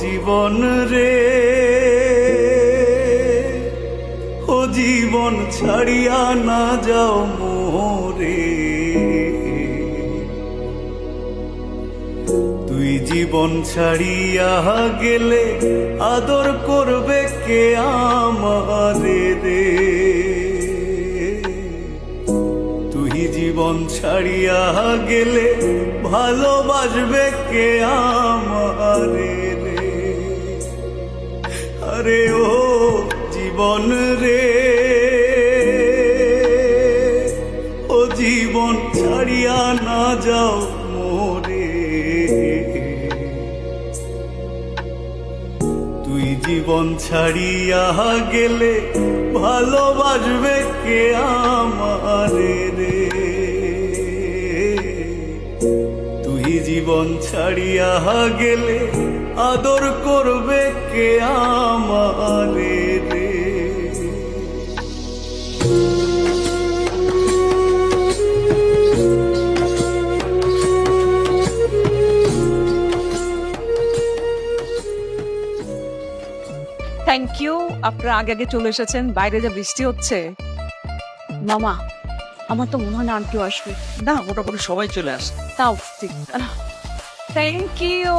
জীবন রে, ও জীবন ছাড়িয়া না যাও মোরে। তুই জীবন ছাড়িয়া গেলে আদর করবে কে আমারে রে। তুই জীবন ছাড়িয়া গেলে ভালোবাসবে কে আমারে রে। আরে ও জীবন রে, ও জীবন ছাড়িয়া না যাও মোরে। তুই জীবন ছাড়িয়া গেলে ভালোবাসবে কে আমারে রে। তুই জীবন ছাড়িয়া গেলে আদর করবে কে আমারে রে। থ্যাংক ইউ, আপনারা আগে আগে চলে এসেছেন। বাইরে যা বৃষ্টি হচ্ছে। মামা, আমার তো মনে হয় না আন্টিও আসবে। না, মোটামুটি সবাই চলে আসে। তাও ঠিক। Thank you.